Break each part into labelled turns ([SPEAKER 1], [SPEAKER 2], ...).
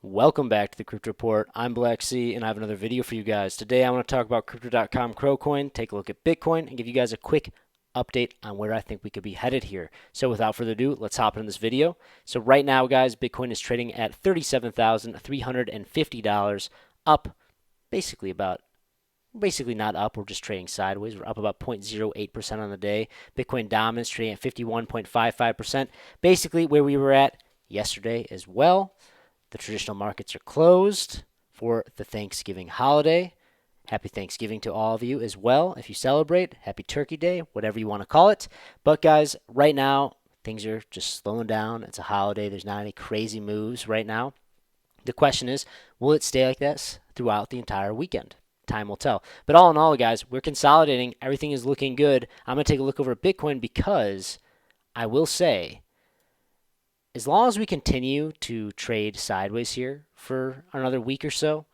[SPEAKER 1] Welcome back to the Crypto Report. I'm Blacksea, and I have another video for you guys. Today I want to talk about cryptocom Crocoin, take a look at Bitcoin, and give you guys a quick update on where I think we could be headed here. So without further ado, let's hop into this video. So right now, guys, Bitcoin is trading at $37,350, up basically not up, we're just trading sideways. We're up about 0.08% on the day. Bitcoin dominance trading at 51.55%, basically where we were at yesterday as well. The traditional markets are closed for the Thanksgiving holiday. Happy Thanksgiving to all of you as well. If you celebrate, happy Turkey Day, whatever you want to call it. But guys, right now, things are just slowing down. It's a holiday. There's not any crazy moves right now. The question is, will it stay like this throughout the entire weekend? Time will tell. But all in all, guys, we're consolidating. Everything is looking good. I'm going to take a look over at Bitcoin because I will say, as long as we continue to trade sideways here for another week or so,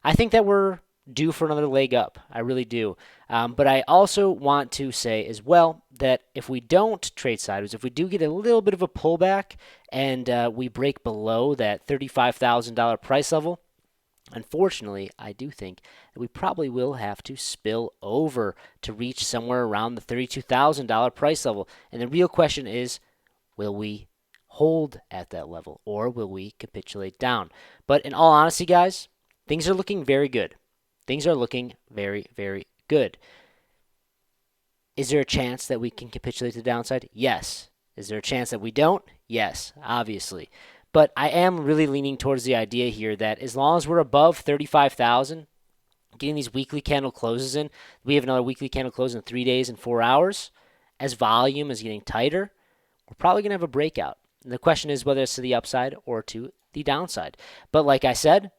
[SPEAKER 1] I think that we're due for another leg up. I really do. But I also want to say as well that if we don't trade sideways, if we do get a little bit of a pullback and we break below that $35,000 price level, unfortunately, I do think that we probably will have to spill over to reach somewhere around the $32,000 price level. And the real question is, will we hold at that level, or will we capitulate down? But in all honesty, guys, things are looking very good. Things are looking very, very good. Is there a chance that we can capitulate to the downside? Yes. Is there a chance that we don't? Yes, obviously. But I am really leaning towards the idea here that as long as we're above 35,000, getting these weekly candle closes in, we have another weekly candle close in 3 days and 4 hours. As volume is getting tighter, we're probably going to have a breakout. And the question is whether it's to the upside or to the downside. But like I said,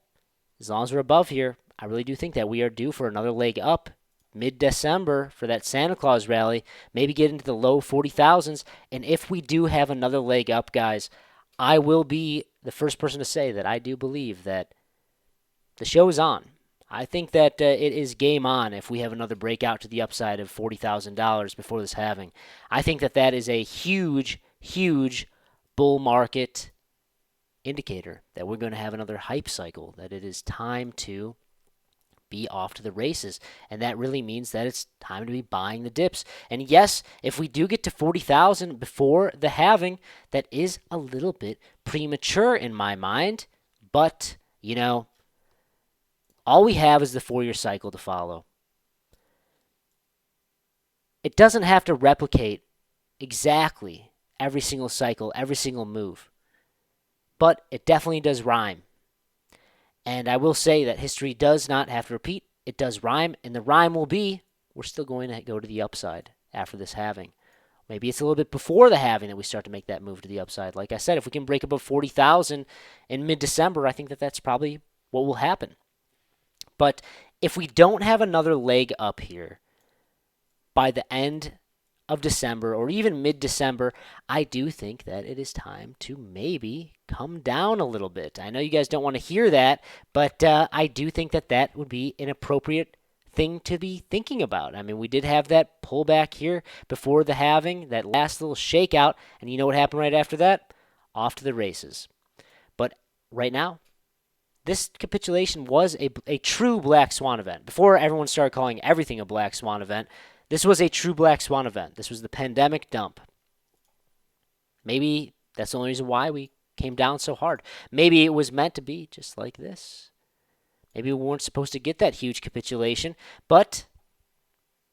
[SPEAKER 1] as long as we're above here, I really do think that we are due for another leg up mid-December for that Santa Claus rally, maybe get into the low 40,000s. And if we do have another leg up, guys, I will be the first person to say that I do believe that the show is on. I think that it is game on if we have another breakout to the upside of $40,000 before this halving. I think that that is a huge, huge bull market indicator that we're going to have another hype cycle, that it is time to be off to the races. And that really means that it's time to be buying the dips. And yes, if we do get to 40,000 before the halving, that is a little bit premature in my mind. But, you know, all we have is the 4-year cycle to follow. It doesn't have to replicate exactly every single cycle, every single move. But it definitely does rhyme. And I will say that history does not have to repeat. It does rhyme, and the rhyme will be we're still going to go to the upside after this halving. Maybe it's a little bit before the halving that we start to make that move to the upside. Like I said, if we can break above 40,000 in mid-December, I think that that's probably what will happen. But if we don't have another leg up here by the end of December or even mid-December, I do think that it is time to maybe come down a little bit. I know you guys don't want to hear that, but I do think that that would be an appropriate thing to be thinking about. I mean, we did have that pullback here before the halving, that last little shakeout, and you know what happened right after that? Off to the races. But right now, this capitulation was a true black swan event. Before everyone started calling everything a black swan event, this was a true black swan event. This was the pandemic dump. Maybe that's the only reason why we came down so hard. Maybe it was meant to be just like this. Maybe we weren't supposed to get that huge capitulation, but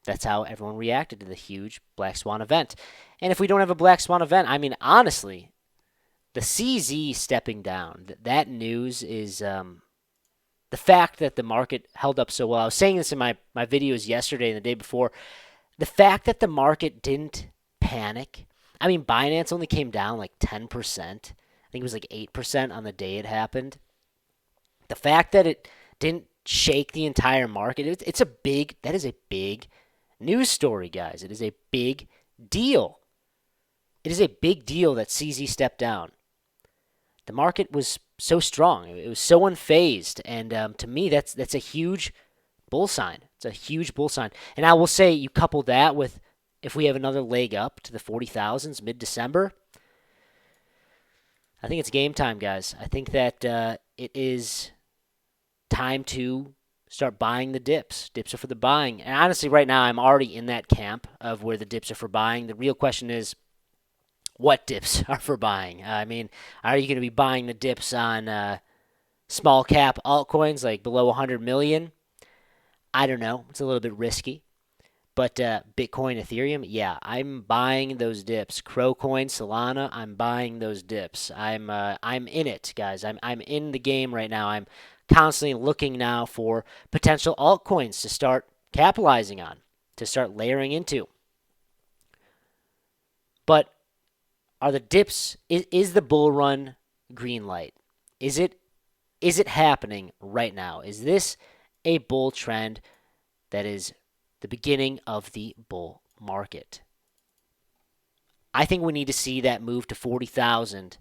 [SPEAKER 1] that's how everyone reacted to the huge black swan event. And if we don't have a black swan event, I mean, honestly, the CZ stepping down, that news is the fact that the market held up so well. I was saying this in my videos yesterday and the day before. The fact that the market didn't panic. I mean, Binance only came down like 10%. I think it was like 8% on the day it happened. The fact that it didn't shake the entire market, that is a big news story, guys. It is a big deal. It is a big deal that CZ stepped down. The market was so strong. It was so unfazed. And to me, that's a huge bull sign. It's a huge bull sign. And I will say, you couple that with if we have another leg up to the 40,000s mid-December, I think it's game time, guys. I think that it is time to start buying the dips. Dips are for the buying. And honestly, right now, I'm already in that camp of where the dips are for buying. The real question is, what dips are for buying? I mean, are you going to be buying the dips on small cap altcoins like below 100 million? I don't know. It's a little bit risky. But Bitcoin, Ethereum, yeah, I'm buying those dips. Crocoin, Solana, I'm buying those dips. I'm in it, guys. I'm in the game right now. I'm constantly looking now for potential altcoins to start capitalizing on, to start layering into. But are the dips? Is the bull run green light? Is it happening right now? Is this a bull trend that is the beginning of the bull market? I think we need to see that move to 40,000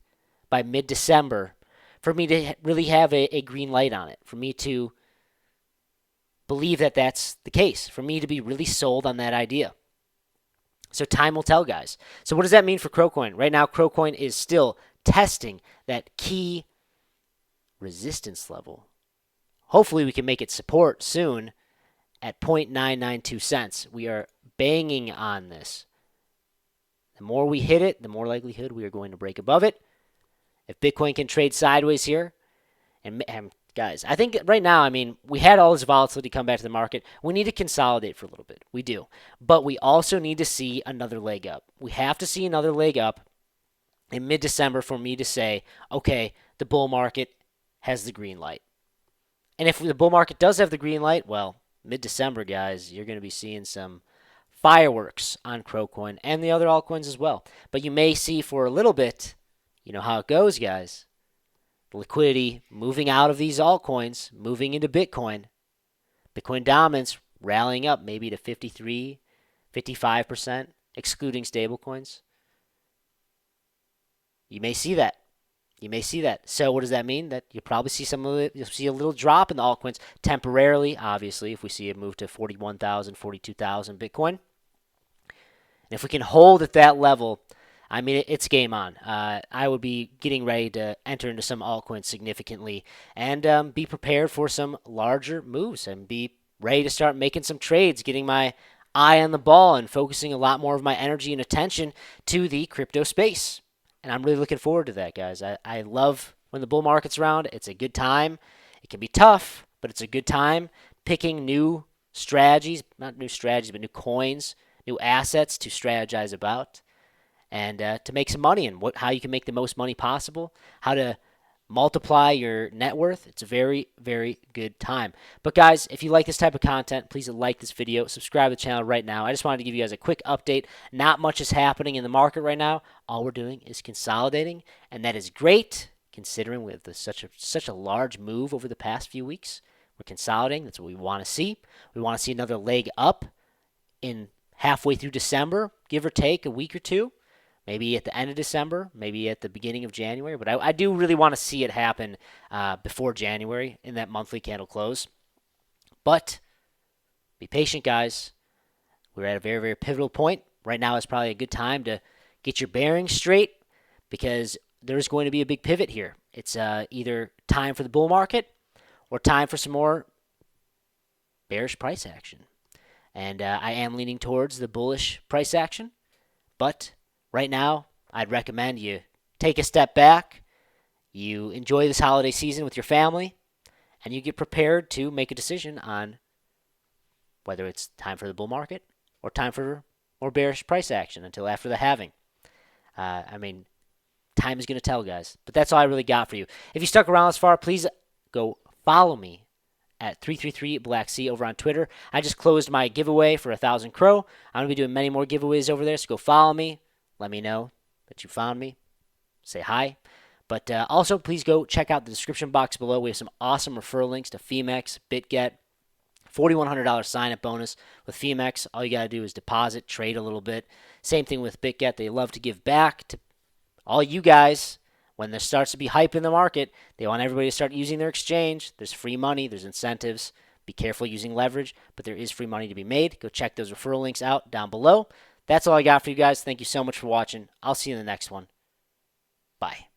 [SPEAKER 1] by mid-December for me to really have a green light on it, for me to believe that that's the case, for me to be really sold on that idea. So time will tell, guys. So what does that mean for Crocoin? Right now, Crocoin is still testing that key resistance level. Hopefully we can make it support soon at 0.992 cents. We are banging on this. The more we hit it, the more likelihood we are going to break above it. If Bitcoin can trade sideways here, and guys, I think right now, I mean, we had all this volatility come back to the market. We need to consolidate for a little bit. We do. But we also need to see another leg up. We have to see another leg up in mid-December for me to say, okay, the bull market has the green light. And if the bull market does have the green light, well, mid-December, guys, you're going to be seeing some fireworks on Crocoin and the other altcoins as well. But you may see for a little bit, you know how it goes, guys. The liquidity moving out of these altcoins, moving into Bitcoin. Bitcoin dominance rallying up maybe to 53, 55%, excluding stablecoins. You may see that. You may see that. So what does that mean? That you'll probably see some of it. You'll see a little drop in the altcoins temporarily, obviously, if we see it move to 41,000, 42,000 Bitcoin. And if we can hold at that level, I mean, it's game on. I would be getting ready to enter into some altcoins significantly and be prepared for some larger moves and be ready to start making some trades, getting my eye on the ball and focusing a lot more of my energy and attention to the crypto space. And I'm really looking forward to that, guys. I love when the bull market's around. It's a good time. It can be tough, but it's a good time picking new strategies, not new strategies, but new coins, new assets to strategize about and to make some money and how you can make the most money possible, how to multiply your net worth. It's a very, very good time. But guys, if you like this type of content, please like this video, subscribe to the channel right now. I just wanted to give you guys a quick update. Not much is happening in the market right now. All we're doing is consolidating, and that is great considering with such a large move over the past few weeks. We're consolidating. That's what we want to see. We want to see another leg up in halfway through December, give or take a week or two. Maybe at the end of December, maybe at the beginning of January. But I do really want to see it happen before January in that monthly candle close. But be patient, guys. We're at a very, very pivotal point. Right now is probably a good time to get your bearings straight because there's going to be a big pivot here. It's either time for the bull market or time for some more bearish price action. And I am leaning towards the bullish price action. But right now, I'd recommend you take a step back, you enjoy this holiday season with your family, and you get prepared to make a decision on whether it's time for the bull market or time for more bearish price action until after the halving. I mean, time is going to tell, guys. But that's all I really got for you. If you stuck around this far, please go follow me at 333 Blacksea over on Twitter. I just closed my giveaway for 1,000 Crow. I'm going to be doing many more giveaways over there, so go follow me. Let me know that you found me. Say hi. But also, please go check out the description box below. We have some awesome referral links to Femex, BitGet, $4,100 sign-up bonus with Femex. All you got to do is deposit, trade a little bit. Same thing with BitGet. They love to give back to all you guys. When there starts to be hype in the market, they want everybody to start using their exchange. There's free money. There's incentives. Be careful using leverage, but there is free money to be made. Go check those referral links out down below. That's all I got for you guys. Thank you so much for watching. I'll see you in the next one. Bye.